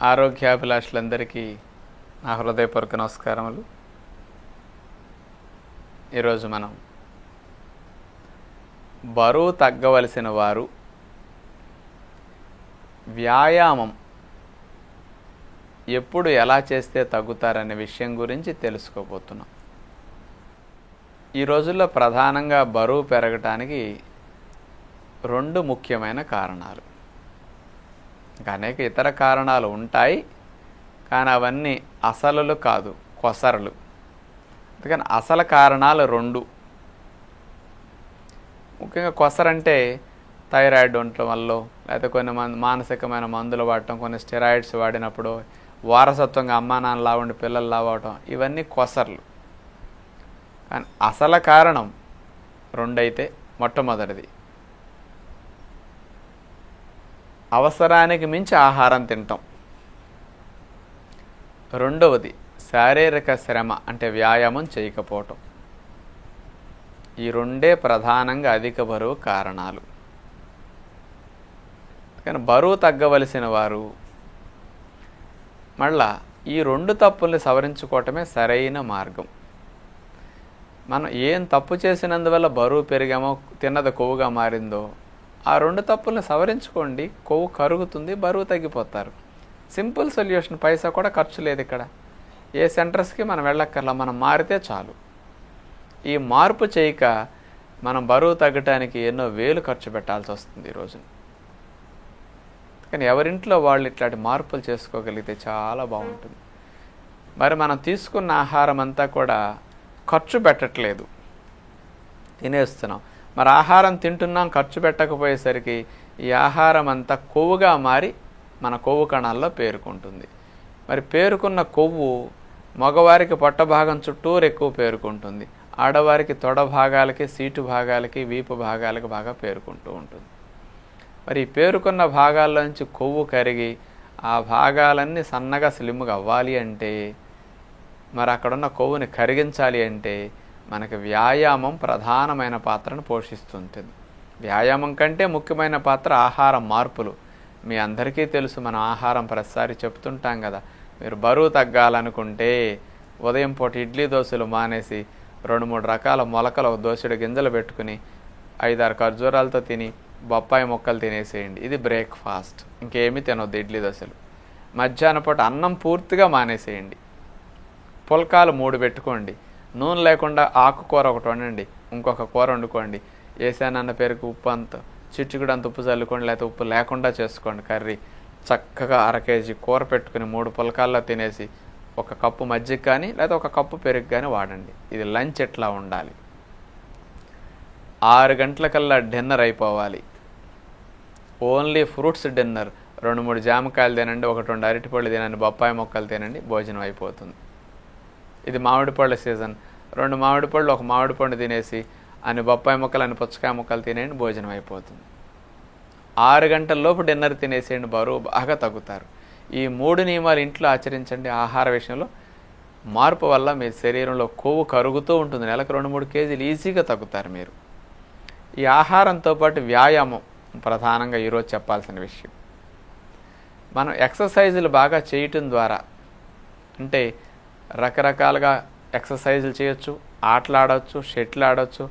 ఆరోగ్యాభిలాషులందరికీ నా హృదయపూర్వక నమస్కారములు. ఈరోజు మనం బరువు తగ్గవలసిన వారు వ్యాయామం ఎప్పుడు ఎలా చేస్తే తగ్గుతారనే విషయం గురించి తెలుసుకోబోతున్నాం. ఈ రోజుల్లో ప్రధానంగా బరువు పెరగటానికి రెండు ముఖ్యమైన కారణాలు. ఇంకా అనేక ఇతర కారణాలు ఉంటాయి, కానీ అవన్నీ అసలులు కాదు, కొసరలు. అందుకని అసలు కారణాలు రెండు. ముఖ్యంగా కొసరంటే థైరాయిడ్ ఉండటం వల్ల, లేకపోతే కొన్ని మానసికమైన మందులు వాడటం, కొన్ని స్టెరాయిడ్స్ వాడినప్పుడు వారసత్వంగా అమ్మా నాన్న లావు ఉండి పిల్లలు లావు అవటం, ఇవన్నీ కొసర్లు. కానీ అసలు కారణం రెండైతే, మొట్టమొదటిది అవసరానికి మించి ఆహారం తినటం, రెండవది శారీరక శ్రమ అంటే వ్యాయామం చేయకపోవటం. ఈ రెండే ప్రధానంగా అధిక బరువు కారణాలు. కానీ బరువు తగ్గవలసిన వారు మళ్ళా ఈ రెండు తప్పుల్ని సవరించుకోవటమే సరైన మార్గం. మనం ఏం తప్పు చేసినందువల్ల బరువు పెరిగామో, తిన్నది కొవ్వుగా మారిందో, ఆ రెండు తప్పుల్ని సవరించుకోండి. కొవ్వు కరుగుతుంది, బరువు తగ్గిపోతారు. Simple solution. పైసా కూడా ఖర్చు లేదు ఇక్కడ. ఏ సెంటర్స్కి మనం వెళ్ళక్కర్లా, మనం మారితే చాలు. ఈ మార్పు చేయక మనం బరువు తగ్గటానికి ఎన్నో వేలు ఖర్చు పెట్టాల్సి వస్తుంది ఈరోజు. కానీ ఎవరింట్లో వాళ్ళు ఇట్లాంటి మార్పులు చేసుకోగలిగితే చాలా బాగుంటుంది. మరి మనం తీసుకున్న ఆహారం అంతా కూడా ఖర్చు పెట్టట్లేదు, తినేస్తున్నాం. మరి ఆహారం తింటున్నాం, ఖర్చు పెట్టకపోయేసరికి ఈ ఆహారం అంతా కొవ్వుగా మారి మన కొవ్వు కణాల్లో పేరుకుంటుంది. మరి పేరుకున్న కొవ్వు మగవారికి పొట్ట భాగం చుట్టూరు ఎక్కువ పేరుకుంటుంది, ఆడవారికి తొడ భాగాలకి, సీటు భాగాలకి, వీపు భాగాలకి బాగా పేరుకుంటూ ఉంటుంది. మరి ఈ పేరుకున్న భాగాల్లో నుంచి కొవ్వు కరిగి ఆ భాగాలన్నీ సన్నగా స్లిమ్గా అవ్వాలి అంటే, మరి అక్కడున్న కొవ్వుని కరిగించాలి అంటే మనకి వ్యాయామం ప్రధానమైన పాత్రను పోషిస్తుంటుంది. వ్యాయామం కంటే ముఖ్యమైన పాత్ర ఆహార మార్పులు. మీ అందరికీ తెలుసు, మనం ఆహారం ప్రతిసారి చెప్తుంటాం కదా. మీరు బరువు తగ్గాలనుకుంటే ఉదయం పూట ఇడ్లీ దోశలు మానేసి 2-3 రకాల మొలకలు, దోసెడు గింజలు పెట్టుకుని 5-6 ఖర్జూరాలతో తిని బొప్పాయి మొక్కలు తినేసేయండి. ఇది బ్రేక్ఫాస్ట్. ఇంకేమీ తినొద్దు ఇడ్లీ దోశలు. మధ్యాహ్నం పూట అన్నం పూర్తిగా మానేసేయండి. పుల్కాలు 3 పెట్టుకోండి. నూనె లేకుండా ఆకుకూర ఒకటి వండండి, ఇంకొక కూర వండుకోండి. వేసానన్న పేరుకు ఉప్పు అంత చిట్టుకుడు అంత ఉప్పు చల్లుకోండి, లేకపోతే ఉప్పు లేకుండా చేసుకోండి కర్రీ. చక్కగా 1/2 కేజీ కూర పెట్టుకుని 3 పుల్కాల్లో తినేసి 1 కప్పు మజ్జిగ కానీ లేదా 1 కప్పు పెరుగు కానీ వాడండి. ఇది లంచ్ ఎట్లా ఉండాలి. 6 గంటలకల్లా డిన్నర్ అయిపోవాలి. Only fruits dinner. 2-3 జామకాయలు తినండి, 1-2 అరటిపళ్ళు తినండి, బొప్పాయి మొక్కలు తినండి, భోజనం అయిపోతుంది. ఇది మామిడి పళ్ళ సీజన్. 2 మామిడి పళ్ళు, 1 మామిడి పండు తినేసి అన్ని బొప్పాయి మొక్కలు, అన్ని పుచ్చకాయ మొక్కలు తినేయండి, భోజనం అయిపోతుంది. 6 గంటల లోపు డిన్నర్ తినేసేయండి, బరువు బాగా తగ్గుతారు. ఈ 3 నియమాలు ఇంట్లో ఆచరించండి. ఆహార విషయంలో మార్పు వల్ల మీ శరీరంలో కొవ్వు కరుగుతూ ఉంటుంది. నెలకు 2-3 కేజీలు ఈజీగా తగ్గుతారు మీరు. ఈ ఆహారంతో పాటు వ్యాయామం ప్రధానంగా ఈరోజు చెప్పాల్సిన విషయం. మనం ఎక్సర్సైజులు బాగా చేయటం ద్వారా, అంటే రకరకాలుగా ఎక్సర్సైజులు చేయొచ్చు, ఆటలు ఆడవచ్చు, షటిల్ ఆడవచ్చు,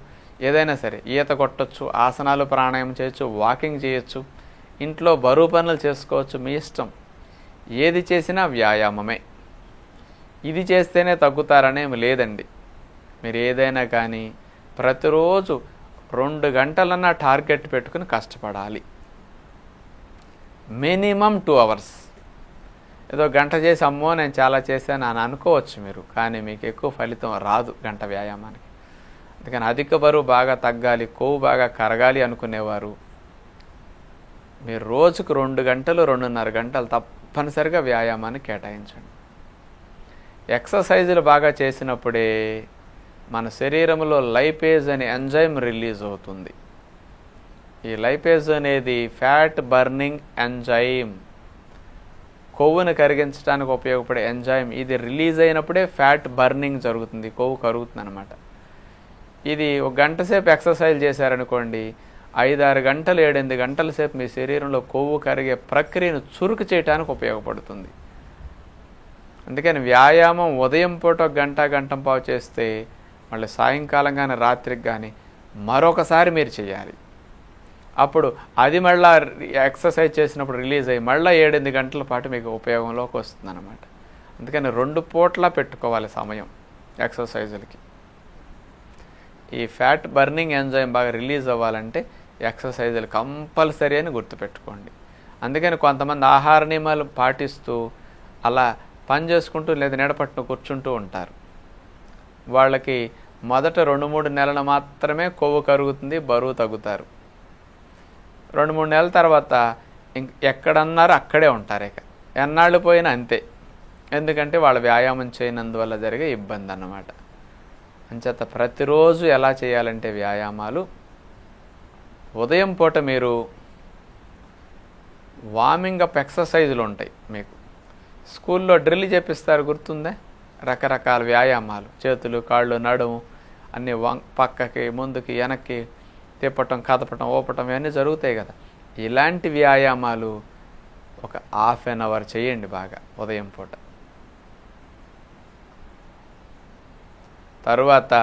ఏదైనా సరే, ఈత కొట్టచ్చు, ఆసనాలు ప్రాణాయామం చేయొచ్చు, వాకింగ్ చేయొచ్చు, ఇంట్లో బరువు పనులు చేసుకోవచ్చు, మీ ఇష్టం. ఏది చేసినా వ్యాయామమే. ఇది చేస్తేనే తగ్గుతారనేమి లేదండి. మీరు ఏదైనా కానీ ప్రతిరోజు 2 గంటలన్నా టార్గెట్ పెట్టుకుని కష్టపడాలి. Minimum 2 hours. ఏదో గంట చేసి అమ్మో నేను చాలా చేశాను అని అనుకోవచ్చు మీరు, కానీ మీకు ఎక్కువ ఫలితం రాదు గంట వ్యాయామానికి. అందుకని అధిక బరువు బాగా తగ్గాలి, కొవ్వు బాగా కరగాలి అనుకునేవారు మీరు రోజుకు 2 గంటలు, 2.5 గంటలు తప్పనిసరిగా వ్యాయామాన్ని కేటాయించండి. ఎక్సర్సైజులు బాగా చేసినప్పుడే మన శరీరంలో లైపేజ్ అనే ఎంజైమ్ రిలీజ్ అవుతుంది. ఈ లైపేజ్ అనేది ఫ్యాట్ బర్నింగ్ ఎంజైమ్, కొవ్వును కరిగించడానికి ఉపయోగపడే ఎంజైమ్. ఇది రిలీజ్ అయినప్పుడే ఫ్యాట్ బర్నింగ్ జరుగుతుంది, కొవ్వు కరుగుతుంది అన్నమాట. ఇది 1 గంట సేపు ఎక్సర్సైజ్ చేశారనుకోండి, 5-6 గంటలు 7-8 గంటల సేపు మీ శరీరంలో కొవ్వు కరిగే ప్రక్రియను చురుకు చేయడానికి ఉపయోగపడుతుంది. అందుకని వ్యాయామం ఉదయం పూట ఒక గంట గంట పావు చేస్తే మళ్ళీ సాయంకాలం కానీ రాత్రికి కానీ మరొకసారి మీరు చేయాలి. అప్పుడు అది మళ్ళీ ఎక్సర్సైజ్ చేసినప్పుడు రిలీజ్ అయ్యి మళ్ళీ 7-8 గంటల పాటు మీకు ఉపయోగంలోకి వస్తుంది అన్నమాట. అందుకని 2 పూట్ల పెట్టుకోవాలి సమయం ఎక్సర్సైజులకి. ఈ ఫ్యాట్ బర్నింగ్ ఎంజైమ్ బాగా రిలీజ్ అవ్వాలంటే ఎక్సర్సైజులు కంపల్సరీ అని గుర్తుపెట్టుకోండి. అందుకని కొంతమంది ఆహార నియమాలు పాటిస్తూ అలా పని చేసుకుంటూ లేదా నీడపట్టున కూర్చుంటూ ఉంటారు. వాళ్ళకి మొదట 2-3 నెలలు మాత్రమే కొవ్వు కరుగుతుంది, బరువు తగ్గుతారు. 2-3 నెలల తర్వాత ఎక్కడన్నారో అక్కడే ఉంటారు. ఇక ఎన్నాళ్ళు పోయినా అంతే. ఎందుకంటే వాళ్ళు వ్యాయామం చేయనందువల్ల జరిగే ఇబ్బంది అన్నమాట. అంచేత ప్రతిరోజు ఎలా చేయాలంటే వ్యాయామాలు ఉదయం పూట మీరు వార్మింగ్ అప్ ఎక్సర్సైజులు ఉంటాయి. మీకు స్కూల్లో డ్రిల్ చేపిస్తారు, గుర్తుందే? రకరకాల వ్యాయామాలు, చేతులు, కాళ్ళు, నడుము అన్నీ పక్కకి ముందుకి వెనక్కి తిప్పటం, కదపటం, ఊపటం ఇవన్నీ జరుగుతాయి కదా. ఇలాంటి వ్యాయామాలు ఒక ½ an hour చేయండి బాగా ఉదయం పూట. తరువాత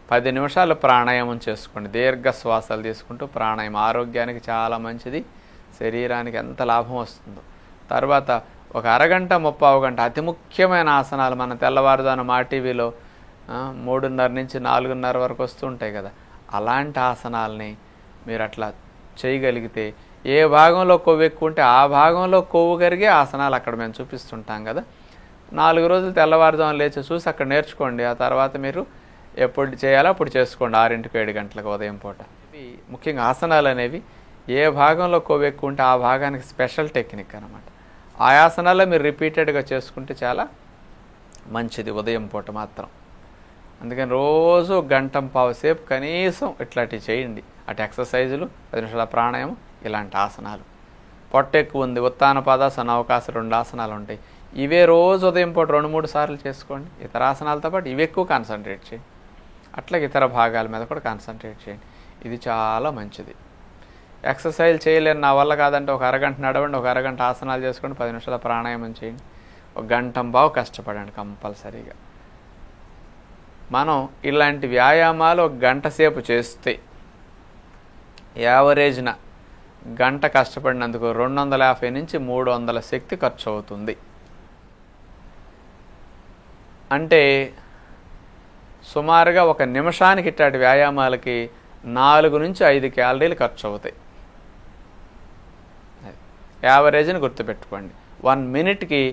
10 నిమిషాలు ప్రాణాయామం చేసుకోండి. దీర్ఘ శ్వాసలు తీసుకుంటూ ప్రాణాయామం ఆరోగ్యానికి చాలా మంచిది, శరీరానికి ఎంత లాభం వస్తుందో. తర్వాత ఒక అరగంట 30 గంట అతి ముఖ్యమైన ఆసనాలు మన తెల్లవారుజాను మా టీవీలో 3:30 నుంచి 4:30 వరకు వస్తూ ఉంటాయి కదా. అలాంటి ఆసనాలని మీరు అట్లా చేయగలిగితే ఏ భాగంలో కొవ్వు ఎక్కువ ఉంటే ఆ భాగంలో కొవ్వు కరిగే ఆసనాలు అక్కడ మేము చూపిస్తుంటాం కదా. 4 రోజులు తెల్లవారుజాము లేచి చూసి అక్కడ నేర్చుకోండి. ఆ తర్వాత మీరు ఎప్పుడు చేయాలో అప్పుడు చేసుకోండి, 6-7 గంటలకు ఉదయం పూట. ఇవి ముఖ్యంగా ఆసనాలు అనేవి ఏ భాగంలో కొవ్వు ఎక్కువ ఉంటే ఆ భాగానికి స్పెషల్ టెక్నిక్ అనమాట. ఆ ఆసనాల్లో మీరు రిపీటెడ్గా చేసుకుంటే చాలా మంచిది ఉదయం పూట మాత్రం. అందుకని రోజు 1.5 సేపు కనీసం ఇట్లాంటివి చేయండి. అటు ఎక్సర్సైజులు, 10 నిమిషాల ప్రాణాయామం, ఇలాంటి ఆసనాలు. పొట్ట ఎక్కువ ఉంది, ఉత్తాన పాదాసన అవకాశం 2 ఆసనాలు ఉంటాయి. ఇవే రోజు ఉదయం పూట 2-3 సార్లు చేసుకోండి. ఇతర ఆసనాలతో పాటు ఇవి ఎక్కువ కాన్సన్ట్రేట్ చేయండి. అట్లా ఇతర భాగాల మీద కూడా కాన్సన్ట్రేట్ చేయండి. ఇది చాలా మంచిది. ఎక్సర్సైజ్ చేయలేరు, నా వల్ల కాదంటే ఒక అరగంట నడవండి, ఒక అరగంట ఆసనాలు చేసుకోండి, 10 నిమిషాల ప్రాణాయామం చేయండి, ఒక 1.5 కష్టపడండి కంపల్సరీగా. మనం ఇలాంటి వ్యాయామాలు 1 గంట సేపు చేస్తే యావరేజ్న గంట కష్టపడినందుకు 250 నుంచి 300 శక్తి ఖర్చు అవుతుంది. అంటే సుమారుగా 1 నిమిషానికి ఇట్లాంటి వ్యాయామాలకి 4 నుంచి 5 క్యాలరీలు ఖర్చు అవుతాయి. యావరేజ్ని గుర్తుపెట్టుకోండి. 1 మినిట్కి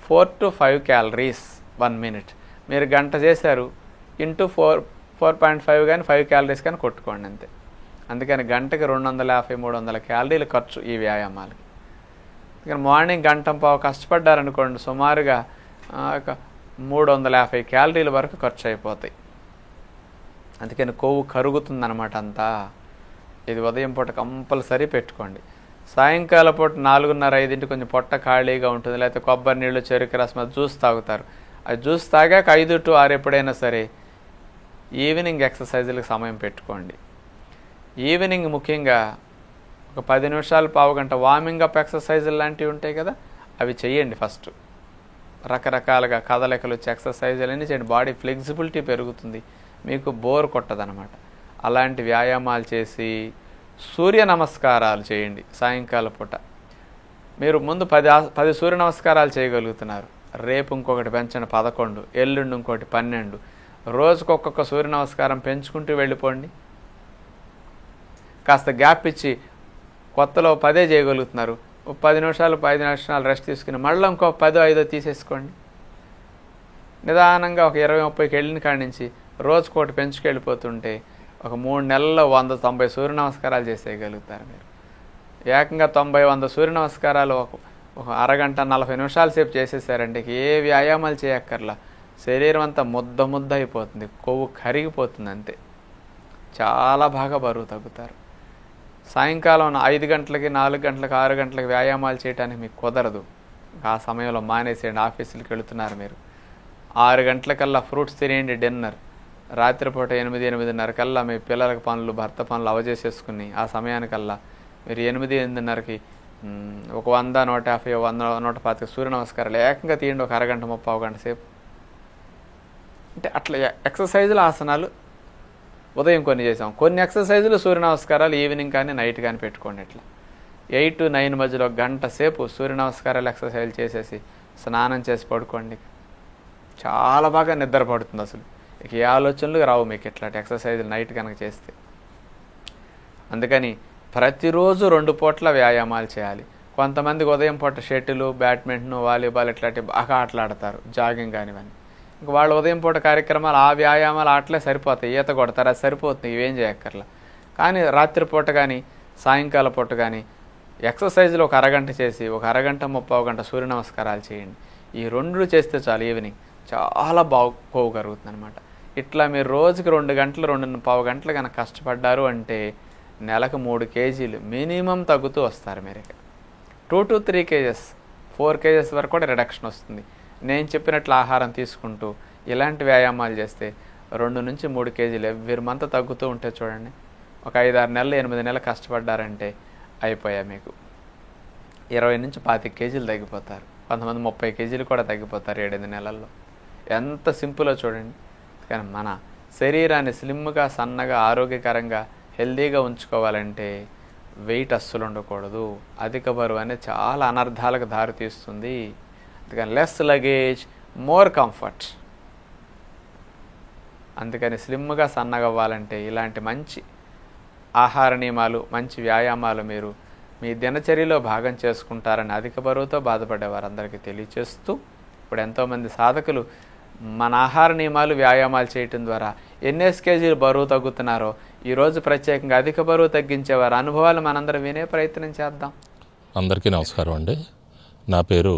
4 to 5 క్యాలరీస్ 1 మినిట్. మీరు గంట చేశారు, ఇంటూ 4.5 కానీ 5 క్యాలరీస్ కానీ కొట్టుకోండి అంతే. అందుకని గంటకి 250-300 క్యాలరీలు ఖర్చు ఈ వ్యాయామాలకి. అందుకని మార్నింగ్ 1.5 కష్టపడ్డారనుకోండి, సుమారుగా 350 క్యాలరీల వరకు ఖర్చు అయిపోతాయి. అందుకని కొవ్వు కరుగుతుందన్నమాట అంతా. ఇది ఉదయం పూట కంపల్సరీ పెట్టుకోండి. సాయంకాలం పూట 4:30-5 కొంచెం పొట్ట ఖాళీగా ఉంటుంది, లేకపోతే కొబ్బరి నీళ్ళు, చెరుకు రసం, జ్యూస్ తాగుతారు. ఆ జ్యూస్ తాగాక 5 to 6 ఎప్పుడైనా సరే ఈవినింగ్ ఎక్సర్సైజులకు సమయం పెట్టుకోండి. ఈవినింగ్ ముఖ్యంగా ఒక 10 నిమిషాలు, 15 గంట వార్మింగ్ అప్ ఎక్సర్సైజులు లాంటివి ఉంటాయి కదా, అవి చెయ్యండి. ఫస్ట్ రకరకాలుగా కదలికలు వచ్చి ఎక్సర్సైజులు అన్నీ చేయండి. బాడీ ఫ్లెక్సిబిలిటీ పెరుగుతుంది, మీకు బోర్ కొట్టదనమాట. అలాంటి వ్యాయామాలు చేసి సూర్య నమస్కారాలు చేయండి సాయంకాలం పూట. మీరు ముందు 10 సూర్య నమస్కారాలు చేయగలుగుతున్నారు, రేపు ఇంకొకటి పెంచండి 11, ఎల్లుండి ఇంకోటి 12. రోజుకు ఒక్కొక్క సూర్య నమస్కారం పెంచుకుంటూ వెళ్ళిపోండి. కాస్త గ్యాప్ ఇచ్చి కొత్తలో 10 చేయగలుగుతున్నారు, 10 నిమిషాలు 5 నిమిషాలు రెస్ట్ తీసుకుని మళ్ళీ ఇంకో 10-5 తీసేసుకోండి. నిదానంగా ఒక 20-30కి వెళ్ళిన కాడి నుంచి రోజుకోటి పెంచుకెళ్ళిపోతుంటే ఒక 3 నెలల్లో 100-90 సూర్య నమస్కారాలు చేసేయగలుగుతారు మీరు. ఏకంగా 90-100 సూర్య నమస్కారాలు ఒక అరగంట 40 నిమిషాల సేపు చేసేసారంటే ఏ వ్యాయామాలు చేయక్కర్లా, శరీరం అంతా ముద్ద అయిపోతుంది, కొవ్వు కరిగిపోతుంది అంతే. చాలా బాగా బరువు తగ్గుతారు. సాయంకాలం 5 గంటలకి, 4 గంటలకి, 6 గంటలకి వ్యాయామాలు చేయడానికి మీకు కుదరదు. ఆ సమయంలో మానేసేయండి, ఆఫీసులకు వెళుతున్నారు మీరు. 6 గంటలకల్లా ఫ్రూట్స్ తినేయండి డిన్నర్. రాత్రిపూట 8-8:30 కల్లా మీ పిల్లలకి పనులు, భర్త పనులు అవజేసేసుకుని ఆ సమయానికల్లా మీరు 8-8:30కి ఒక 100, 150, 100, 125 సూర్య నమస్కారాలు ఏకంగా తీయండి, ఒక అరగంట 30 గంట సేపు. అంటే అట్లా ఎక్సర్సైజులు, ఆసనాలు ఉదయం కొన్ని చేసాం, కొన్ని ఎక్సర్సైజులు సూర్య నమస్కారాలు ఈవినింగ్ కానీ నైట్ కానీ పెట్టుకోండి. ఇట్లా 8 to 9 మధ్యలో గంట సేపు సూర్య నమస్కారాలు ఎక్సర్సైజ్ చేసేసి స్నానం చేసి పడుకోండి. చాలా బాగా నిద్ర పడుతుంది. అసలు ఇక ఏ ఆలోచనలు రావు మీకు ఇట్లాంటి ఎక్సర్సైజులు నైట్ కనుక చేస్తే. అందుకని ప్రతిరోజు 2 పూట్ల వ్యాయామాలు చేయాలి. కొంతమందికి ఉదయం పూట షటిల్, బ్యాడ్మింటన్, వాలీబాల్ ఇట్లాంటివి బాగా ఆటలాడతారు, జాగింగ్ కానివన్నీ. ఇంక వాళ్ళు ఉదయం పూట కార్యక్రమాలు, ఆ వ్యాయామాలు ఆటలే సరిపోతాయి. ఈత కొడతారు, అది సరిపోతుంది, ఇవేం చేయక్కర్లా. కానీ రాత్రిపూట కానీ సాయంకాల పూట కానీ ఎక్సర్సైజులు ఒక అరగంట చేసి, ఒక అరగంట 30 గంట సూర్య నమస్కారాలు చేయండి. ఈ 2 చేస్తే చాలు, ఈవినింగ్ చాలా బాగుకరుగుతుంది అనమాట. ఇట్లా మీరు రోజుకి 2 గంటలు, 2.25 గంటలు కనుక కష్టపడ్డారు అంటే నెలకు 3 కేజీలు మినిమం తగ్గుతూ వస్తారు మీరు. ఇక 2 to 3 కేజెస్, 4 కేజెస్ వరకు కూడా రిడక్షన్ వస్తుంది. నేను చెప్పినట్లు ఆహారం తీసుకుంటూ ఇలాంటి వ్యాయామాలు చేస్తే 2 నుంచి 3 కేజీలు ఎవ్రీ మంత్ తగ్గుతూ ఉంటే చూడండి, ఒక 5-6 నెలలు, 8 నెలలు కష్టపడ్డారంటే అయిపోయా మీకు. 20 నుంచి 25 కేజీలు తగ్గిపోతారు. కొంతమంది 30 కేజీలు కూడా తగ్గిపోతారు 7-8 నెలల్లో. ఎంత సింపుల్లో చూడండి. కానీ మన శరీరాన్ని స్లిమ్గా, సన్నగా, ఆరోగ్యకరంగా, హెల్దీగా ఉంచుకోవాలంటే వెయిట్ అస్సలు ఉండకూడదు. అధిక బరువు అనేది చాలా అనర్థాలకు దారితీస్తుంది. అందుకని లెస్ లగేజ్, మోర్ కంఫర్ట్. అందుకని స్లిమ్గా, సన్నగా అవ్వాలంటే ఇలాంటి మంచి ఆహార నియమాలు, మంచి వ్యాయామాలు మీరు మీ దినచర్యలో భాగం చేసుకుంటారని అధిక బరువుతో బాధపడే వారందరికీ తెలియచేస్తూ, ఇప్పుడు ఎంతోమంది సాధకులు మన ఆహార నియమాలు, వ్యాయామాలు చేయటం ద్వారా ఎన్ని కేజీలు బరువు తగ్గుతున్నారో ఈరోజు ప్రత్యేకంగా అధిక బరువు తగ్గించే వారి అనుభవాలు మనందరం వినే ప్రయత్నం చేద్దాం. అందరికీ నమస్కారం అండి. నా పేరు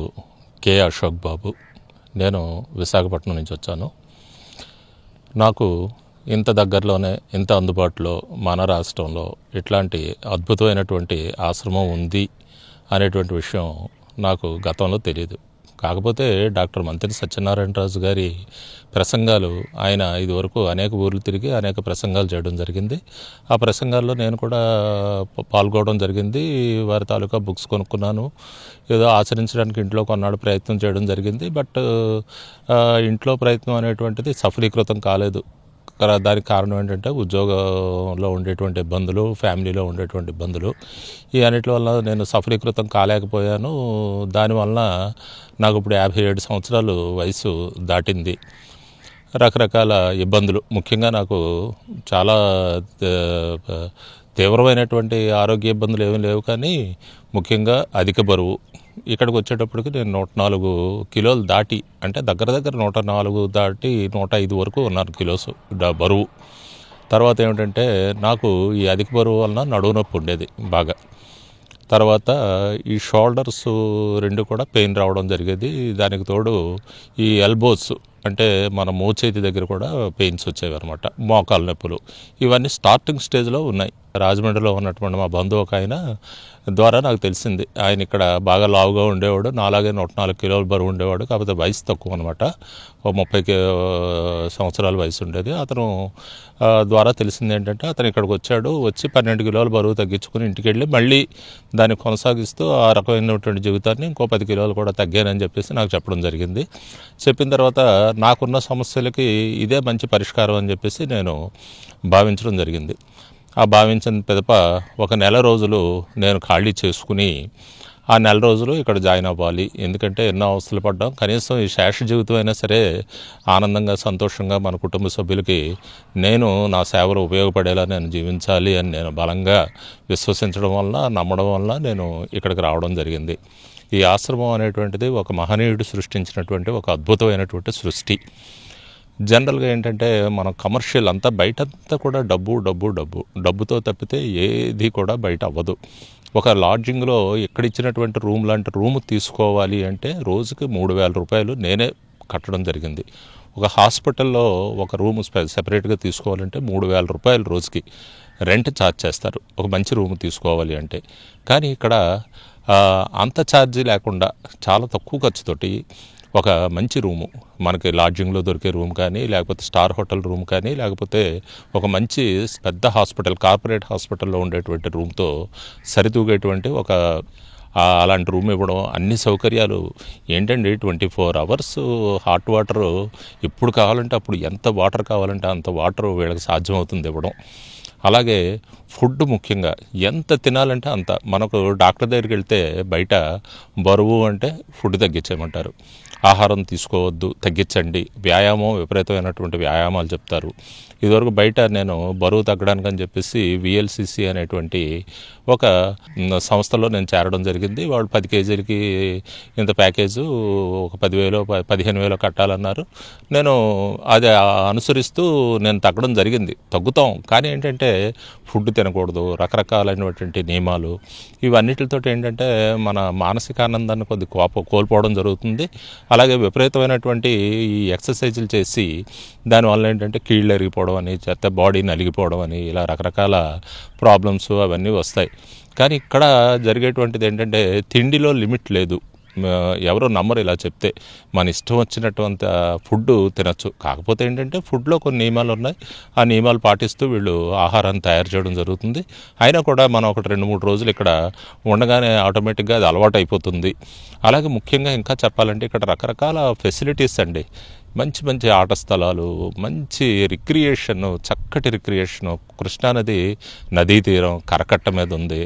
కె అశోక్ బాబు. నేను విశాఖపట్నం నుంచి వచ్చాను. నాకు ఇంత దగ్గరలోనే, ఇంత అందుబాటులో మన రాష్ట్రంలో ఇట్లాంటి అద్భుతమైనటువంటి ఆశ్రమం ఉంది అనేటువంటి విషయం నాకు గతంలో తెలియదు. కాకపోతే డాక్టర్ మంత్రి సత్యనారాయణరాజు గారి ప్రసంగాలు, ఆయన ఇదివరకు అనేక ఊర్లు తిరిగి అనేక ప్రసంగాలు చేయడం జరిగింది. ఆ ప్రసంగాల్లో నేను కూడా పాల్గొనడం జరిగింది. వారి తాలూకా బుక్స్ కొనుక్కున్నాను. ఏదో ఆచరించడానికి ఇంట్లో కొన్నాడు ప్రయత్నం చేయడం జరిగింది. బట్ ఇంట్లో ప్రయత్నం అనేటువంటిది సఫలీకృతం కాలేదు. దానికి కారణం ఏంటంటే ఉద్యోగంలో ఉండేటువంటి ఇబ్బందులు, ఫ్యామిలీలో ఉండేటువంటి ఇబ్బందులు, ఈ అన్నిటి వల్ల నేను సఫలీకృతం కాలేకపోయాను. దానివల్ల నాకు ఇప్పుడు 57 సంవత్సరాలు వయసు దాటింది. రకరకాల ఇబ్బందులు, ముఖ్యంగా నాకు చాలా తీవ్రమైనటువంటి ఆరోగ్య ఇబ్బందులు ఏమీ లేవు, కానీ ముఖ్యంగా అధిక బరువు. ఇక్కడికి వచ్చేటప్పటికి నేను 104 కిలోలు దాటి, అంటే దగ్గర 104 దాటి 105 వరకు ఉన్నాను కిలోస్ బరువు. తర్వాత ఏమిటంటే నాకు ఈ అధిక బరువు వలన నడుము నొప్పి ఉండేది బాగా. తర్వాత ఈ షోల్డర్స్ 2 కూడా పెయిన్ రావడం జరిగేది. దానికి తోడు ఈ ఎల్బోస్, అంటే మన మోచేతి దగ్గర కూడా పెయిన్స్ వచ్చేవి అనమాట, మోకాల నొప్పులు. ఇవన్నీ స్టార్టింగ్ స్టేజ్లో ఉన్నాయి. రాజమండ్రిలో ఉన్నటువంటి మా బంధువు ఒక ఆయన ద్వారా నాకు తెలిసింది. ఆయన ఇక్కడ బాగా లావుగా ఉండేవాడు, నాలాగే 104 కిలోల బరువు ఉండేవాడు. కాకపోతే వయసు తక్కువ అనమాట, 30 సంవత్సరాల వయసు ఉండేది. అతను ద్వారా తెలిసింది ఏంటంటే, అతను ఇక్కడికి వచ్చి 12 కిలోల బరువు తగ్గించుకుని ఇంటికి వెళ్ళి మళ్ళీ దాన్ని కొనసాగిస్తూ ఆ రకమైనటువంటి జీవితాన్ని ఇంకో 10 కిలోలు కూడా తగ్గానని చెప్పేసి నాకు చెప్పడం జరిగింది. చెప్పిన తర్వాత నాకున్న సమస్యలకి ఇదే మంచి పరిష్కారం అని చెప్పేసి నేను భావించడం జరిగింది. ఆ భావించిన పిదప ఒక నెల రోజులు నేను ఖాళీ చేసుకుని ఆ నెల రోజులు ఇక్కడ జాయిన్ అవ్వాలి. ఎందుకంటే ఎన్నో అవస్థలు పడ్డాం, కనీసం ఈ శేష జీవితం అయినా సరే ఆనందంగా, సంతోషంగా మన కుటుంబ సభ్యులకి నేను నా సేవలు ఉపయోగపడేలా నేను జీవించాలి అని నేను బలంగా విశ్వసించడం వల్ల, నమ్మడం వల్ల నేను ఇక్కడికి రావడం జరిగింది. ఈ ఆశ్రమం అనేటువంటిది ఒక మహనీయుడు సృష్టించినటువంటి ఒక అద్భుతమైనటువంటి సృష్టి. జనరల్గా ఏంటంటే మనం కమర్షియల్ అంతా, బయటంతా కూడా డబ్బుతో తప్పితే ఏది కూడా బయట అవ్వదు. ఒక లాడ్జింగ్లో ఎక్కడిచ్చినటువంటి రూమ్ లాంటి రూమ్ తీసుకోవాలి అంటే రోజుకి 3,000 రూపాయలు నేనే కట్టడం జరిగింది. ఒక హాస్పిటల్లో ఒక రూమ్ సెపరేట్గా తీసుకోవాలంటే 3,000 రూపాయలు రోజుకి రెంట్ ఛార్జ్ చేస్తారు ఒక మంచి రూమ్ తీసుకోవాలి అంటే. కానీ ఇక్కడ అంత ఛార్జీ లేకుండా చాలా తక్కువ ఖర్చుతోటి ఒక మంచి రూము, మనకి లాడ్జింగ్లో దొరికే రూమ్ కానీ, లేకపోతే స్టార్ హోటల్ రూమ్ కానీ, లేకపోతే ఒక మంచి పెద్ద హాస్పిటల్, కార్పొరేట్ హాస్పిటల్లో ఉండేటువంటి రూమ్తో సరితూగేటువంటి ఒక అలాంటి రూమ్ ఇవ్వడం, అన్ని సౌకర్యాలు ఏంటండి 24 అవర్స్ హాట్ వాటరు ఎప్పుడు కావాలంటే అప్పుడు, ఎంత వాటర్ కావాలంటే అంత వాటర్ వీళ్ళకి సాధ్యమవుతుంది ఇవ్వడం. అలాగే ఫుడ్ ముఖ్యంగా ఎంత తినాలంటే అంత. మనకు డాక్టర్ దగ్గరికి వెళ్తే బయట బరువు అంటే ఫుడ్ తగ్గించేయమంటారు, ఆహారం తీసుకోవద్దు తగ్గించండి, వ్యాయామం విపరీతమైనటువంటి వ్యాయామాలు చెప్తారు. ఇదివరకు బయట నేను బరువు తగ్గడానికి అని చెప్పేసి VLCC అనేటువంటి ఒక సంస్థలో నేను చేరడం జరిగింది. వాళ్ళు 10 కేజీలకి ఇంత ప్యాకేజు ఒక 10,000 15,000 కట్టాలన్నారు. నేను అది అనుసరిస్తూ నేను తగ్గడం జరిగింది. తగ్గుతాం, కానీ ఏంటంటే ఫుడ్ తినకూడదు, రకరకాలైనటువంటి నియమాలు, ఇవన్నిటితో ఏంటంటే మన మానసిక ఆనందాన్ని కొద్ది కోల్పోవడం జరుగుతుంది. అలాగే విపరీతమైనటువంటి ఈ ఎక్సర్సైజులు చేసి దానివల్ల ఏంటంటే కీళ్ళు ఎరిగిపోవడం అని, చెత్త బాడీ నలిగిపోవడం అని, ఇలా రకరకాల ప్రాబ్లమ్స్ అవన్నీ వస్తాయి. కానీ ఇక్కడ జరిగేటువంటిది ఏంటంటే తిండిలో లిమిట్ లేదు. ఎవరో నమ్మరు ఇలా చెప్తే, మన ఇష్టం వచ్చినటువంటి ఫుడ్ తినచ్చు. కాకపోతే ఏంటంటే ఫుడ్లో కొన్ని నియమాలు ఉన్నాయి, ఆ నియమాలు పాటిస్తూ వీళ్ళు ఆహారాన్ని తయారు చేయడం జరుగుతుంది. అయినా కూడా మనం ఒక 2-3 రోజులు ఇక్కడ ఉండగానే ఆటోమేటిక్గా అది అలవాటు అయిపోతుంది. అలాగే ముఖ్యంగా ఇంకా చెప్పాలంటే ఇక్కడ రకరకాల ఫెసిలిటీస్ అండి, మంచి మంచి ఆట స్థలాలు, మంచి రిక్రియేషను, చక్కటి రిక్రియేషను, కృష్ణానది నదీ తీరం కరకట్ట మీద ఉంది.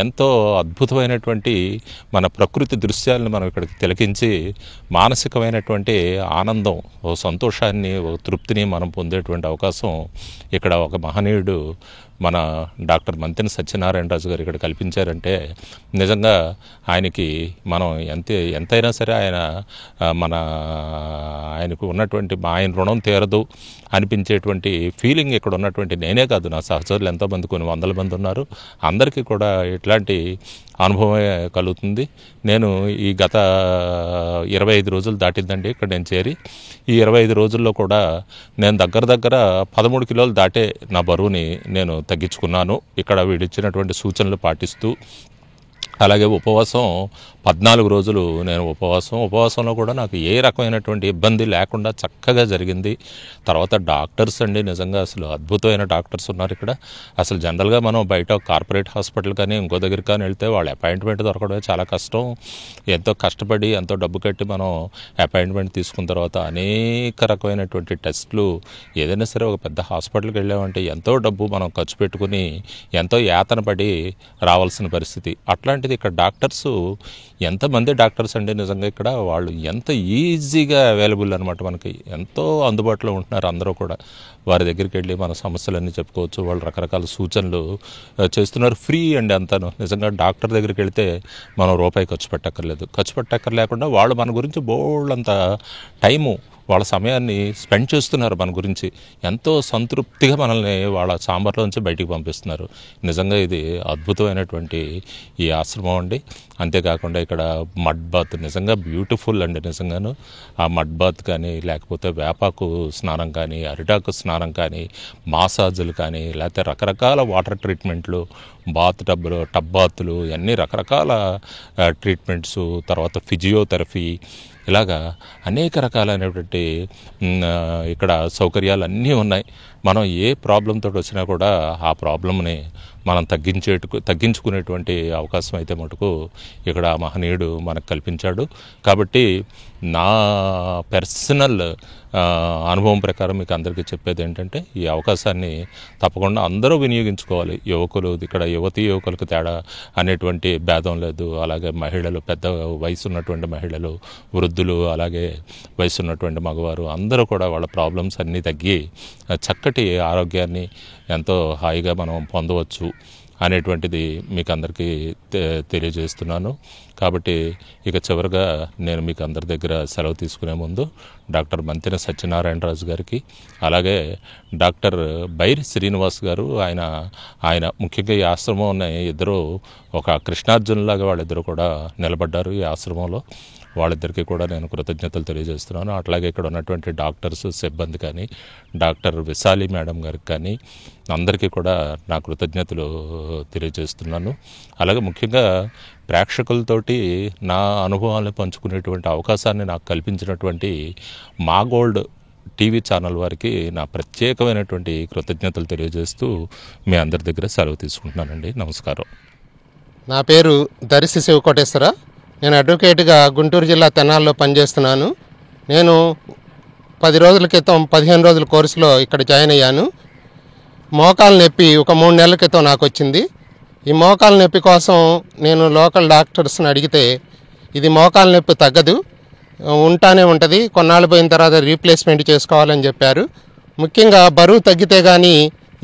ఎంతో అద్భుతమైనటువంటి మన ప్రకృతి దృశ్యాలను మనం ఇక్కడికి తిలకించి మానసికమైనటువంటి ఆనందం, ఓ సంతోషాన్ని, ఓ తృప్తిని మనం పొందేటువంటి అవకాశం ఇక్కడ ఒక మహనీయుడు మన డాక్టర్ మంతెన సత్యనారాయణరాజు గారు ఇక్కడ కల్పించారంటే నిజంగా ఆయనకి మనం ఎంతైనా సరే ఆయనకు ఉన్నటువంటి ఆయన రుణం తీరదు అనిపించేటువంటి ఫీలింగ్ ఇక్కడ ఉన్నటువంటి నేనే కాదు, నా సహచరులు ఎంతోమంది, కొన్ని 100 మంది ఉన్నారు. అందరికీ కూడా ఇట్లాంటి అనుభవమే కలుగుతుంది. నేను ఈ గత 25 రోజులు దాటిందండి ఇక్కడ నేను చేరి. ఈ 25 రోజుల్లో కూడా నేను దగ్గర 13 కిలోలు దాటే నా బరువుని నేను తగ్గించుకున్నాను, ఇక్కడ వీడిచ్చినటువంటి సూచనలు పాటిస్తూ. అలాగే ఉపవాసం 14 రోజులు నేను ఉపవాసంలో కూడా నాకు ఏ రకమైనటువంటి ఇబ్బంది లేకుండా చక్కగా జరిగింది. తర్వాత డాక్టర్స్ అండి, నిజంగా అసలు అద్భుతమైన డాక్టర్స్ ఉన్నారు ఇక్కడ. అసలు జనరల్గా మనం బయట కార్పొరేట్ హాస్పిటల్ కానీ ఇంకో దగ్గరికి కానీ వెళ్తే వాళ్ళ అపాయింట్మెంట్ దొరకడమే చాలా కష్టం. ఎంతో కష్టపడి ఎంతో డబ్బు కట్టి మనం అపాయింట్మెంట్ తీసుకున్న తర్వాత అనేక రకమైనటువంటి టెస్టులు, ఏదైనా సరే ఒక పెద్ద హాస్పిటల్కి వెళ్ళామంటే ఎంతో డబ్బు మనం ఖర్చు పెట్టుకుని ఎంతో యాతన పడి రావాల్సిన పరిస్థితి. అట్లాంటిది ఇక్కడ డాక్టర్స్, ఎంతమంది డాక్టర్స్ అండి నిజంగా ఇక్కడ వాళ్ళు ఎంత ఈజీగా అవైలబుల్ అనమాట, మనకి ఎంతో అందుబాటులో ఉంటున్నారు. అందరూ కూడా వారి దగ్గరికి వెళ్ళి మన సమస్యలన్నీ చెప్పుకోవచ్చు. వాళ్ళు రకరకాల సూచనలు చేస్తున్నారు, ఫ్రీ అండి అంతాను. నిజంగా డాక్టర్ దగ్గరికి వెళ్తే మనం రూపాయి ఖర్చు పెట్టక్కర్లేకుండా వాళ్ళు మన గురించి బోల్డంత టైము, వాళ్ళ సమయాన్ని స్పెండ్ చేస్తున్నారు మన గురించి. ఎంతో సంతృప్తిగా మనల్ని వాళ్ళ చాంబర్లోంచి బయటికి పంపిస్తున్నారు. నిజంగా ఇది అద్భుతమైనటువంటి ఈ ఆశ్రమం అండి. అంతేకాకుండా ఇక్కడ మడ్ బాత్ నిజంగా బ్యూటిఫుల్ అండి. నిజంగాను ఆ మడ్ బాత్ కానీ, లేకపోతే వేపాకు స్నానం కానీ, అరిటాకు స్నానం కానీ, మసాజులు కానీ, లేకపోతే రకరకాల వాటర్ ట్రీట్మెంట్లు, టబ్ బాతులు, అన్నీ రకరకాల ట్రీట్మెంట్స్, తర్వాత ఫిజియోథెరపీ, ఇలాగా అనేక రకాలైనటువంటి ఇక్కడ సౌకర్యాలు అన్నీ ఉన్నాయి. మనం ఏ ప్రాబ్లంతో వచ్చినా కూడా ఆ ప్రాబ్లంని మనం తగ్గించుకునేటువంటి అవకాశం అయితే మటుకు ఇక్కడ మహనీయుడు మనకు కల్పించాడు. కాబట్టి నా పర్సనల్ అనుభవం ప్రకారం మీకు అందరికీ చెప్పేది ఏంటంటే, ఈ అవకాశాన్ని తప్పకుండా అందరూ వినియోగించుకోవాలి. యువకులు ఇక్కడ యువకులకు తేడా అనేటువంటి భేదం లేదు. అలాగే మహిళలు, పెద్ద వయసు ఉన్నటువంటి మహిళలు, వృద్ధులు, అలాగే వయసు ఉన్నటువంటి మగవారు అందరూ కూడా వాళ్ళ ప్రాబ్లమ్స్ అన్నీ తగ్గి చక్కటి ఆరోగ్యాన్ని ఎంతో హాయిగా మనం పొందవచ్చు అనేటువంటిది మీకు అందరికీ తెలియజేస్తున్నాను. కాబట్టి ఇక చివరిగా నేను మీకు అందరి దగ్గర సెలవు తీసుకునే ముందు డాక్టర్ మంతెన సత్యనారాయణరాజు గారికి, అలాగే డాక్టర్ బైరి శ్రీనివాస్ గారు, ఆయన ముఖ్యంగా ఈ ఆశ్రమం ఇద్దరు ఒక కృష్ణార్జునులాగా వాళ్ళిద్దరూ కూడా నిలబడ్డారు ఈ ఆశ్రమంలో. వాళ్ళిద్దరికీ కూడా నేను కృతజ్ఞతలు తెలియజేస్తున్నాను. అట్లాగే ఇక్కడ ఉన్నటువంటి డాక్టర్స్, సిబ్బంది కానీ, డాక్టర్ విశాలి మేడం గారికి కానీ అందరికీ కూడా నా కృతజ్ఞతలు తెలియజేస్తున్నాను. అలాగే ముఖ్యంగా ప్రేక్షకులతోటి నా అనుభవాలను పంచుకునేటువంటి అవకాశాన్ని నాకు కల్పించినటువంటి మా గోల్డ్ టీవీ ఛానల్ వారికి నా ప్రత్యేకమైనటువంటి కృతజ్ఞతలు తెలియజేస్తూ మీ అందరి దగ్గర సెలవు తీసుకుంటున్నానండి. నమస్కారం. నా పేరు దరిసి శివకోటేశ్వర. నేను అడ్వకేట్గా గుంటూరు జిల్లా తెనాల్లో పనిచేస్తున్నాను. నేను 10 రోజుల క్రితం 15 రోజుల కోర్సులో ఇక్కడ జాయిన్ అయ్యాను. మోకాలు నొప్పి ఒక 3 నెలల క్రితం నాకు వచ్చింది. ఈ మోకాలు నొప్పి కోసం నేను లోకల్ డాక్టర్స్ని అడిగితే ఇది మోకాలు నొప్పి తగ్గదు, ఉంటానే ఉంటుంది, కొన్నాళ్ళు పోయిన తర్వాత రీప్లేస్మెంట్ చేసుకోవాలని చెప్పారు. ముఖ్యంగా బరువు తగ్గితే కానీ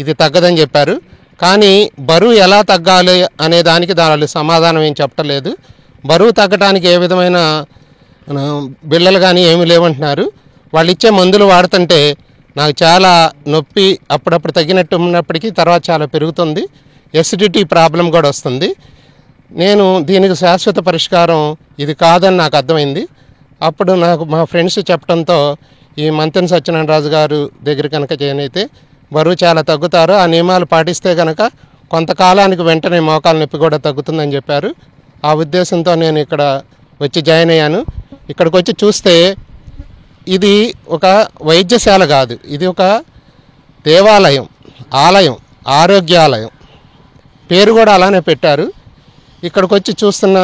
ఇది తగ్గదని చెప్పారు. కానీ బరువు ఎలా తగ్గాలి అనే దానికి దాని సమాధానం ఏం చెప్పలేదు. బరువు తగ్గడానికి ఏ విధమైన బిళ్ళలు కానీ ఏమీ లేవంటున్నారు. వాళ్ళు ఇచ్చే మందులు వాడుతుంటే నాకు చాలా నొప్పి అప్పుడప్పుడు తగ్గినట్టు ఉన్నప్పటికీ తర్వాత చాలా పెరుగుతుంది. ఎసిడిటీ ప్రాబ్లం కూడా వస్తుంది. నేను దీనికి శాశ్వత పరిష్కారం ఇది కాదని నాకు అర్థమైంది. అప్పుడు నాకు మా ఫ్రెండ్స్ చెప్పడంతో ఈ మంతెన సత్యనారాయణ రాజు గారు దగ్గర కనుక జాయిన్ అయితే బరువు చాలా తగ్గుతారు, ఆ నియమాలు పాటిస్తే కనుక కొంతకాలానికి వెంటనే మోకాలు నొప్పి కూడా తగ్గుతుందని చెప్పారు. ఆ ఉద్దేశంతో నేను ఇక్కడ వచ్చి జాయిన్ అయ్యాను. ఇక్కడికి వచ్చి చూస్తే ఇది ఒక వైద్యశాల కాదు, ఇది ఒక దేవాలయం, ఆలయం, ఆరోగ్యాలయం. పేరు కూడా అలానే పెట్టారు. ఇక్కడికి వచ్చి చూస్తున్న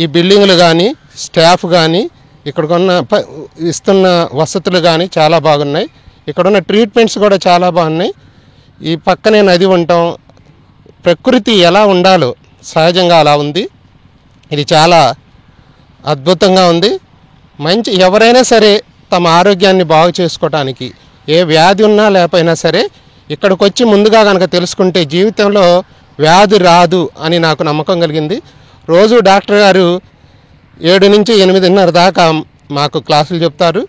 ఈ బిల్డింగ్లు కానీ స్టాఫ్ కానీ ఇక్కడికున్న ఇస్తున్న వసతులు కానీ చాలా బాగున్నాయి. ఇక్కడున్న ట్రీట్మెంట్స్ కూడా చాలా బాగున్నాయి. ఈ పక్కనే నది ఉండటం, ప్రకృతి ఎలా ఉండాలో సహజంగా అలా ఉంది. ఇది చాలా అద్భుతంగా ఉంది. ఎవరైనా సరే తమ ఆరోగ్యాన్ని బాగు చేసుకోవడానికి ఏ వ్యాధి ఉన్నా లేకపోయినా సరే ఇక్కడికి వచ్చి ముందుగా కనుక తెలుసుకుంటే జీవితంలో వ్యాధి రాదు అని నాకు నమ్మకం కలిగింది. రోజు డాక్టర్ గారు 7 నుంచి 8:30 దాకా మాకు క్లాసులు చెప్తారు.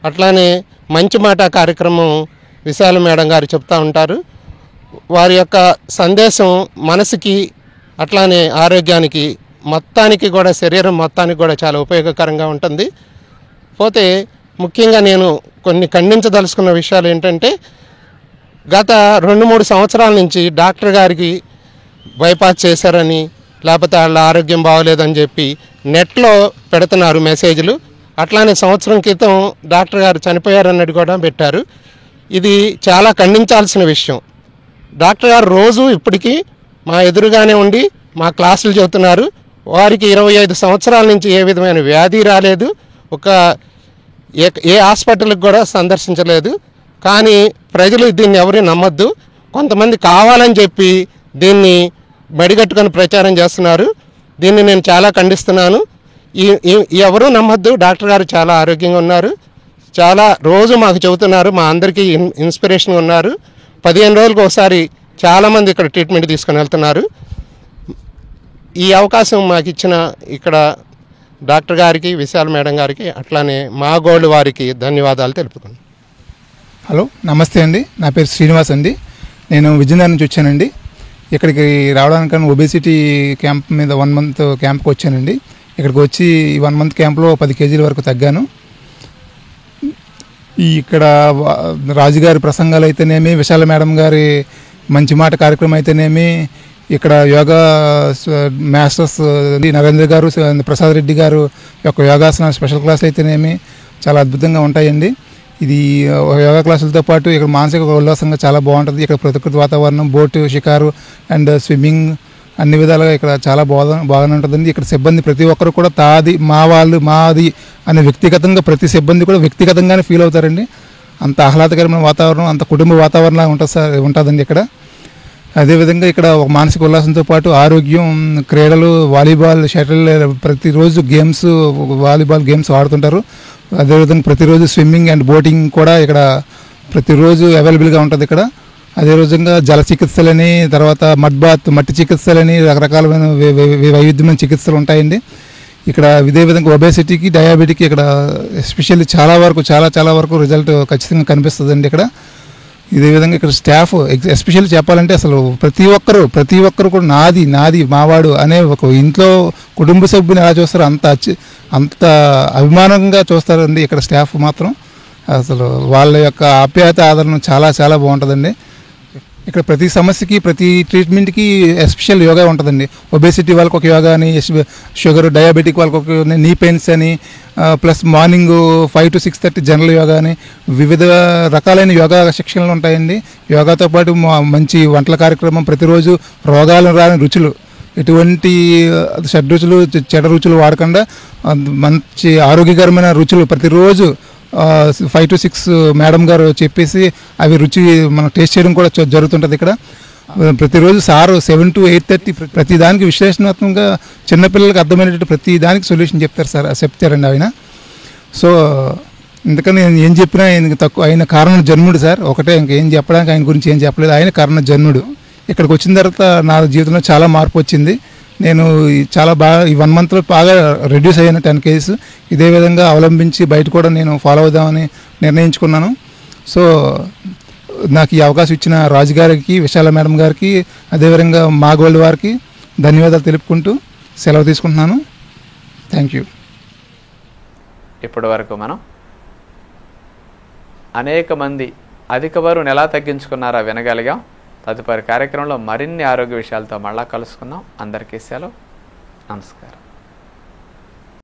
అట్లానే మంచి మాట కార్యక్రమం విశాల మేడం గారు చెప్తూ ఉంటారు. వారి యొక్క సందేశం మనసుకి అట్లానే ఆరోగ్యానికి మొత్తానికి కూడా శరీరం మొత్తానికి కూడా చాలా ఉపయోగకరంగా ఉంటుంది. పోతే ముఖ్యంగా నేను కొన్ని ఖండించదలుచుకున్న విషయాలు ఏంటంటే గత 2-3 సంవత్సరాల నుంచి డాక్టర్ గారికి బైపాస్ చేశారని లేకపోతే వాళ్ళ ఆరోగ్యం బాగోలేదని చెప్పి నెట్లో పెడుతున్నారు మెసేజ్లు. అట్లానే సంవత్సరం క్రితం డాక్టర్ గారు చనిపోయారన్నది కూడా పెట్టారు. ఇది చాలా ఖండించాల్సిన విషయం. డాక్టర్ గారు రోజు ఇప్పటికీ మా ఎదురుగానే ఉండి మా క్లాసులు చెబుతున్నారు. వారికి 25 సంవత్సరాల నుంచి ఏ విధమైన వ్యాధి రాలేదు, ఏ హాస్పిటల్కి కూడా సందర్శించలేదు. కానీ ప్రజలు దీన్ని ఎవరు నమ్మొద్దు. కొంతమంది కావాలని చెప్పి దీన్ని మడిగట్టుకొని ప్రచారం చేస్తున్నారు. దీన్ని నేను చాలా ఖండిస్తున్నాను. ఎవరూ నమ్మొద్దు. డాక్టర్ గారు చాలా ఆరోగ్యంగా ఉన్నారు, చాలా రోజు మాకు చెబుతున్నారు, మా అందరికీ ఇన్స్పిరేషన్గా ఉన్నారు. 15 రోజులకు ఒకసారి చాలామంది ఇక్కడ ట్రీట్మెంట్ తీసుకొని వెళ్తున్నారు. ఈ అవకాశం మాకు ఇచ్చిన ఇక్కడ డాక్టర్ గారికి, విశాల్ మేడం గారికి, అట్లానే మా గోల్డ్ వారికి ధన్యవాదాలు తెలుపుతున్నాను. హలో, నమస్తే అండి. నా పేరు శ్రీనివాస్ అండి. నేను విజయనగరం నుంచి వచ్చానండి. ఇక్కడికి రావడానికని ఒబేసిటీ క్యాంప్ మీద 1 మంత్ క్యాంప్కి వచ్చానండి. ఇక్కడికి వచ్చి 1 మంత్ క్యాంప్లో 10 కేజీల వరకు తగ్గాను. ఇక్కడ రాజుగారి ప్రసంగాలు అయితేనేమి, విశాల మేడం గారి మంచి మాట కార్యక్రమం అయితేనేమి, ఇక్కడ యోగా మాస్టర్స్ నరేంద్ర గారు, ప్రసాద్ రెడ్డి గారు యొక్క యోగాసన స్పెషల్ క్లాస్ అయితేనేమి చాలా అద్భుతంగా ఉంటాయండి. ఇది యోగా క్లాసులతో పాటు ఇక్కడ మానసిక ఉల్లాసంగా చాలా బాగుంటుంది. ఇక్కడ ప్రకృతి వాతావరణం, బోటు షికారు అండ్ స్విమ్మింగ్ అన్ని విధాలుగా ఇక్కడ చాలా బాగానే ఉంటుందండి. ఇక్కడ సిబ్బంది ప్రతి ఒక్కరు కూడా తాది, మా వాళ్ళు, మాది అనే వ్యక్తిగతంగా ప్రతి సిబ్బంది కూడా వ్యక్తిగతంగానే ఫీల్ అవుతారండి. అంత ఆహ్లాదకరమైన వాతావరణం, అంత కుటుంబ వాతావరణంగా ఉంటుందండి ఇక్కడ. అదేవిధంగా ఇక్కడ ఒక మానసిక ఉల్లాసంతో పాటు ఆరోగ్యం, క్రీడలు, వాలీబాల్, షటిల్, ప్రతిరోజు గేమ్స్, వాలీబాల్ గేమ్స్ ఆడుతుంటారు. అదేవిధంగా ప్రతిరోజు స్విమ్మింగ్ అండ్ బోటింగ్ కూడా ఇక్కడ ప్రతిరోజు అవైలబుల్గా ఉంటుంది ఇక్కడ. అదే విధంగా జల చికిత్సలని, తర్వాత మట్టి చికిత్సలని, రకరకాలమైన వైవిధ్యమైన చికిత్సలు ఉంటాయండి ఇక్కడ. ఇదే విధంగా ఒబేసిటీకి, డయాబెటీకి ఇక్కడ ఎస్పెషల్లీ చాలా వరకు రిజల్ట్ ఖచ్చితంగా కనిపిస్తుందండి ఇక్కడ. ఇదే విధంగా ఇక్కడ స్టాఫ్ ఎస్పెషల్లీ చెప్పాలంటే అసలు ప్రతి ఒక్కరు కూడా నాది మావాడు అనే ఒక ఇంట్లో కుటుంబ సభ్యుని ఎలా చూస్తారో అంత అభిమానంగా చూస్తారండి ఇక్కడ స్టాఫ్ మాత్రం. అసలు వాళ్ళ యొక్క ఆప్యాయత, ఆదరణ చాలా బాగుంటుందండి. ఇక్కడ ప్రతి సమస్యకి, ప్రతి ట్రీట్మెంట్కి ఎస్పెషల్ యోగా ఉంటుందండి. ఒబేసిటీ వాళ్ళకి ఒక యోగా అని, షుగర్, డయాబెటిక్ వాళ్ళకి ఒక నీ పెయిన్స్ అని, plus morning 5 to 6:30 general yoga అని వివిధ రకాలైన యోగా శిక్షణలు ఉంటాయండి. యోగాతో పాటు మంచి వంటల కార్యక్రమం, ప్రతిరోజు రోగాలు రాని రుచులు ఎటువంటి షడ్రుచులు చెడ రుచులు వాడకుండా మంచి ఆరోగ్యకరమైన రుచులు ప్రతిరోజు 5 to 6 మేడం గారు చెప్పేసి అవి రుచి మనం టేస్ట్ చేయడం కూడా జరుగుతుంటుంది ఇక్కడ. ప్రతిరోజు సారు 7 to 8:30 ప్రతి దానికి విశ్లేషణాత్మకంగా చిన్నపిల్లలకి అర్థమైనట్టు ప్రతి దానికి సొల్యూషన్ చెప్తారు సార్, చెప్తారండి ఆయన. సో అందుకని నేను ఏం చెప్పినా ఆయనకి తక్కువ, ఆయన కారణ జన్ముడు సార్, ఒకటే, ఇంకేం చెప్పడానికి ఆయన గురించి ఏం చెప్పలేదు, ఆయన కారణ జన్ముడు. ఇక్కడికి వచ్చిన తర్వాత నా జీవితంలో చాలా మార్పు వచ్చింది. నేను చాలా బాగా ఈ 1 monthలో బాగా రెడ్యూస్ అయ్యాను 10 kgs. ఇదే విధంగా అవలంబించి బయట కూడా నేను ఫాలో అవుదామని నిర్ణయించుకున్నాను. సో నాకు ఈ అవకాశం ఇచ్చిన రాజు గారికి, విశాల మేడం గారికి, అదేవిధంగా మా గోల్డ్ వారికి ధన్యవాదాలు తెలుపుకుంటూ సెలవు తీసుకుంటున్నాను. Thank you. ఇప్పటి వరకు మనం అనేక మంది అధిక బరువును ఎలా తగ్గించుకున్నారో వినగలిగాం. తదుపరి కార్యక్రమంలో మరిన్ని ఆరోగ్య విషయాలతో మళ్ళా కలుసుకుందాం. అందరికీ సెలవు. నమస్కారం.